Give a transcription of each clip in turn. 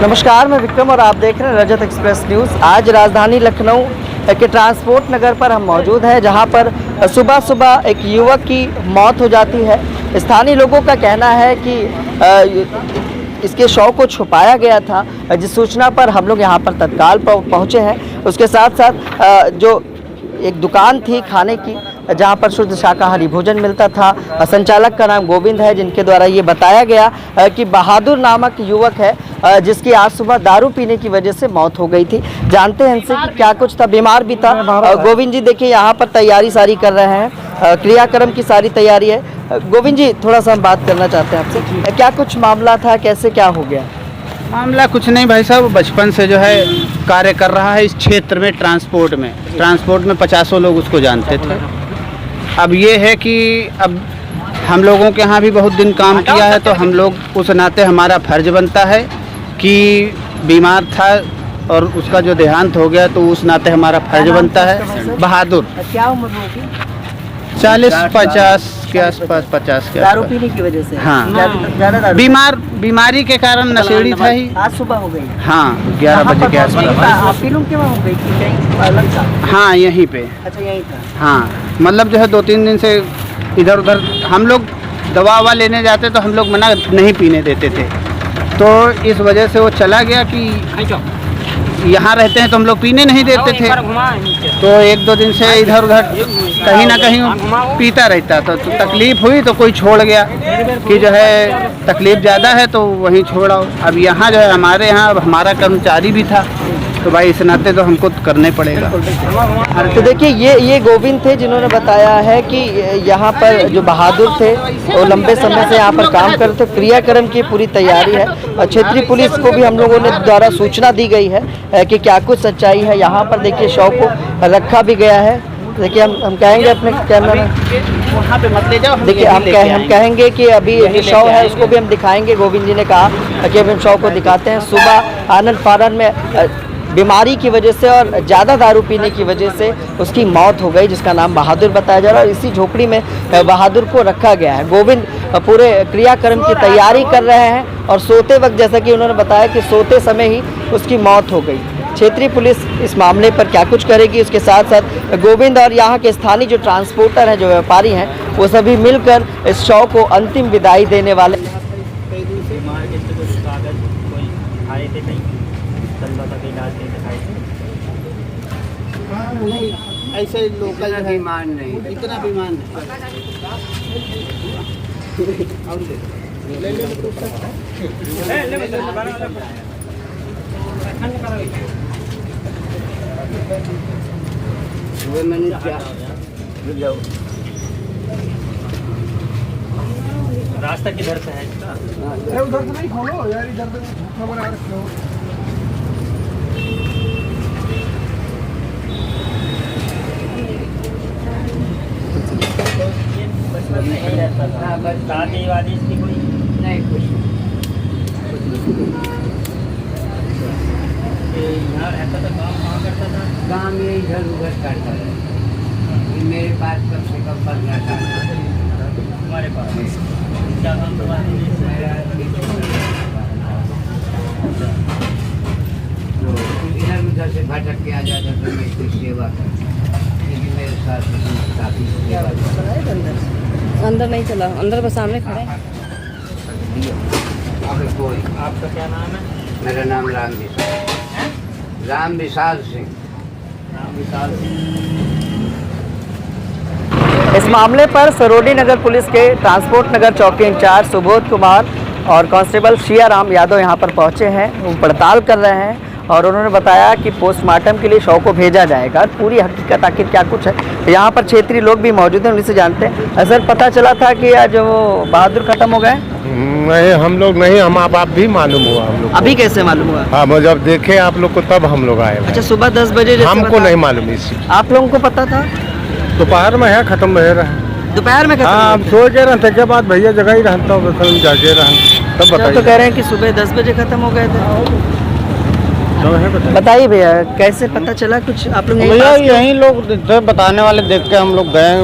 नमस्कार, मैं विक्रम और आप देख रहे हैं रजत एक्सप्रेस न्यूज़। आज राजधानी लखनऊ के ट्रांसपोर्ट नगर पर हम मौजूद हैं, जहां पर सुबह सुबह एक युवक की मौत हो जाती है। स्थानीय लोगों का कहना है कि इसके शव को छुपाया गया था। जिस सूचना पर हम लोग यहां पर तत्काल पहुंचे हैं। उसके साथ साथ जो एक दुकान थी खाने की, जहां पर शुद्ध शाकाहारी भोजन मिलता था, संचालक का नाम गोविंद है, जिनके द्वारा ये बताया गया कि बहादुर नामक युवक है जिसकी आज सुबह दारू पीने की वजह से मौत हो गई थी। जानते हैं इनसे कि क्या कुछ था, बीमार भी था। गोविंद जी देखिए यहाँ पर तैयारी सारी कर रहे हैं, क्रियाक्रम की सारी तैयारी है। गोविंद जी, थोड़ा सा हम बात करना चाहते हैं आपसे, क्या कुछ मामला था, कैसे क्या हो गया? मामला कुछ नहीं भाई साहब, बचपन से जो है कार्य कर रहा है इस क्षेत्र में, ट्रांसपोर्ट में 50 लोग उसको जानते थे। अब ये है कि अब हम लोगों के यहाँ भी बहुत दिन काम किया है, तो हम लोग उस नाते हमारा फर्ज बनता है कि बीमार था और उसका जो देहांत हो गया, तो उस नाते हमारा फर्ज बनता है। बहादुर। क्या उम्र होगी? 40-50 के आसपास, 50 के दारू आसपास। पीने की वजह से? हाँ। ज़्यादा बीमारी के कारण नशेड़ी था ही। आज सुबह हो गई? हाँ, 11 बजे के आसपास। आप ही लोग के वहाँ हो गई कि कहीं अलग था? हाँ, यहीं पे। अच्छा, यहीं था। हाँ, मतलब जो है 2-3 दिन से इधर उधर हम लोग दवा लेने जाते, तो हम लोग मना नहीं पीने देते थे, तो इस वजह से वो चला गया कि यहाँ रहते हैं तो हम लोग पीने नहीं देते थे। तो 1-2 दिन से इधर उधर कहीं ना कहीं पीता रहता था, तो तकलीफ़ हुई तो कोई छोड़ गया कि जो है तकलीफ़ ज़्यादा है तो वहीं छोड़ाओ। अब यहाँ जो है हमारे यहाँ अब हमारा कर्मचारी भी था, तो भाई इस नाते तो हमको करने पड़ेगा। तो देखिए ये गोविंद थे जिन्होंने बताया है कि यहाँ पर जो बहादुर थे वो लंबे समय से यहाँ पर काम करते थे। क्रियाक्रम की पूरी तैयारी है और क्षेत्रीय पुलिस को भी हम लोगों ने द्वारा सूचना दी गई है कि क्या कुछ सच्चाई है। यहाँ पर देखिए शव को रखा भी गया है। देखिए हम कहेंगे अपने कैमरा में, देखिए हम कहेंगे कि अभी जो शव है उसको भी हम दिखाएंगे। गोविंद जी ने कहा कि अभी हम शव को दिखाते हैं। सुबह आनंद फानन में बीमारी की वजह से और ज़्यादा दारू पीने की वजह से उसकी मौत हो गई, जिसका नाम बहादुर बताया जा रहा है। और इसी झोपड़ी में बहादुर को रखा गया है। गोविंद पूरे क्रियाक्रम की तैयारी कर रहे हैं और सोते वक्त, जैसा कि उन्होंने बताया कि सोते समय ही उसकी मौत हो गई। क्षेत्रीय पुलिस इस मामले पर क्या कुछ करेगी, उसके साथ साथ गोविंद और यहाँ के स्थानीय जो ट्रांसपोर्टर हैं, जो व्यापारी हैं, वो सभी मिलकर इस शव को अंतिम विदाई देने वाले। ऐसे लोकल बीमार नहीं, इतना बीमार नहीं। रास्ता किधर से है इसका? उधर से नहीं खोलो यार, इधर से खबर आ रही हो। शादी वादी इसकी कोई नहीं, कुछ यहाँ रहता था। काम कहाँ करता था? काम ये इधर उधर करता है। मेरे पास कम से कम 15 साल हमारे पास क्या काम करवाते हैं? इधर उधर से भटक के आ जाता तो मैं इसकी सेवा करता, लेकिन मेरे साथ काफ़ी सेवा अंदर नहीं चला, अंदर बस सामने खड़े। कोई। आपका क्या नाम है? मेरा नाम राम विशाल सिंह। नाम विशाल इस मामले पर सरोडी नगर पुलिस के ट्रांसपोर्ट नगर चौकी इंचार्ज सुबोध कुमार और कांस्टेबल शियाराम यादव यहाँ पर पहुँचे हैं। वो पड़ताल कर रहे हैं और उन्होंने बताया कि पोस्टमार्टम के लिए शव को भेजा जाएगा। पूरी हकीकत आखिर क्या कुछ है, यहाँ पर क्षेत्रीय लोग भी मौजूद हैं, उनसे जानते हैं। सर, पता चला था कि आज वो बहादुर खत्म हो गए? नहीं, हम लोग नहीं, हम आप भी मालूम हुआ हम लोग। अभी कैसे मालूम हुआ? हाँ, जब देखे आप लोग को तब हम लोग आए। अच्छा, सुबह 10 बजे? हमको नहीं मालूम इसी। आप लोगों को पता था? दोपहर में है, खत्म रह रहा है। दोपहर में खत्म? हाँ, हम सो के रहते के बाद भैया जगह ही रहता हूँ, जाके रहा तब बताइए। तो कह रहे हैं कि सुबह 10 बजे खत्म हो गए थे। बताइए भैया, कैसे पता चला कुछ? आप लोग भैया यहीं लोग बताने वाले देख के हम लोग गए,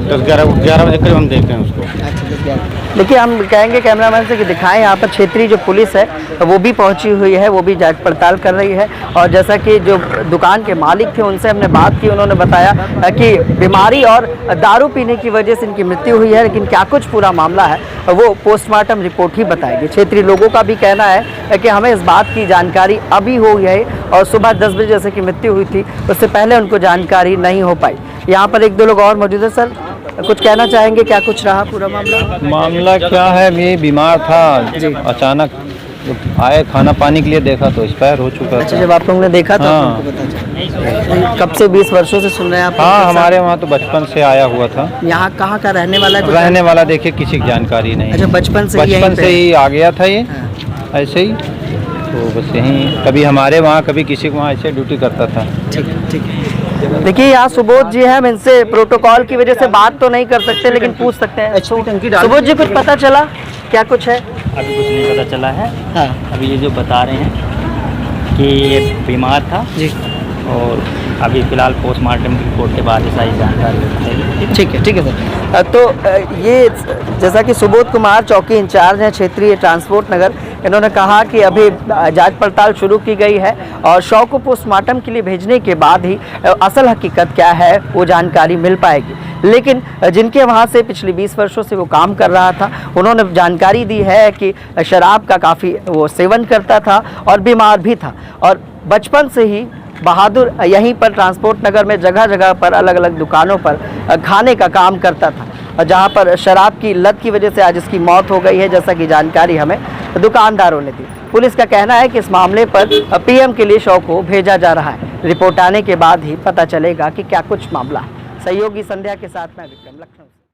10-11 बजे करीब हम देखे हैं उसको। अच्छा, देखिए, हम कहेंगे कैमरामैन से कि दिखाएं, यहाँ पर क्षेत्रीय जो पुलिस है वो भी पहुंची हुई है, वो भी जांच पड़ताल कर रही है। और जैसा कि जो दुकान के मालिक थे उनसे हमने बात की, उन्होंने बताया कि बीमारी और दारू पीने की वजह से इनकी मृत्यु हुई है, लेकिन क्या कुछ पूरा मामला है वो पोस्टमार्टम रिपोर्ट ही बताएगी। क्षेत्रीय लोगों का भी कहना है कि हमें इस बात की जानकारी अभी हुई है और सुबह 10 बजे जैसे कि मृत्यु हुई थी उससे पहले उनको जानकारी नहीं हो पाई। यहाँ पर 1-2 लोग और मौजूद है। सर, कुछ कहना चाहेंगे, क्या कुछ रहा पूरा मामला क्या है, मैं बीमार था, अचानक आए खाना पानी के लिए, देखा तो एक्सपायर हो चुका अच्छा, था। जब आप लोगों ने देखा तो हाँ। आपको पता चला। कब से 20 वर्षों से सुन रहे हैं आप? हाँ, हमारे वहाँ तो बचपन से आया हुआ था। यहाँ कहाँ का रहने वाला है? रहने वाला देखिए किसी की जानकारी नहीं। अच्छा, बचपन से ही आ गया था ये, हाँ। ऐसे ही तो बस यहीं कभी हमारे वहाँ कभी किसी के वहाँ ऐसे ड्यूटी करता था। ठीक है, ठीक है। देखिए, यहाँ सुबोध जी हैं, हम इनसे प्रोटोकॉल की वजह से बात तो नहीं कर सकते लेकिन पूछ सकते हैं। सुबोध जी, कुछ पता चला क्या कुछ है? अभी कुछ नहीं पता चला है। हाँ अभी ये जो बता रहे हैं कि ये बीमार था जी, और अभी फ़िलहाल पोस्टमार्टम की रिपोर्ट के बाद ही सारी जानकारी मिलेगी। ठीक है सर। तो ये जैसा कि सुबोध कुमार चौकी इंचार्ज हैं क्षेत्रीय ट्रांसपोर्ट नगर, इन्होंने कहा कि अभी जांच पड़ताल शुरू की गई है और शव को पोस्टमार्टम के लिए भेजने के बाद ही असल हकीकत क्या है वो जानकारी मिल पाएगी। लेकिन जिनके वहाँ से पिछले 20 वर्षों से वो काम कर रहा था, उन्होंने जानकारी दी है कि शराब का काफ़ी वो सेवन करता था और बीमार भी था और बचपन से ही बहादुर यहीं पर ट्रांसपोर्ट नगर में जगह जगह पर अलग अलग दुकानों पर खाने का काम करता था, जहां पर शराब की लत की वजह से आज इसकी मौत हो गई है, जैसा कि जानकारी हमें दुकानदारों ने दी। पुलिस का कहना है कि इस मामले पर पीएम के लिए शव को भेजा जा रहा है। रिपोर्ट आने के बाद ही पता चलेगा कि क्या कुछ मामला है। सहयोगी संध्या के साथ मैं विक्रम, लखनऊ।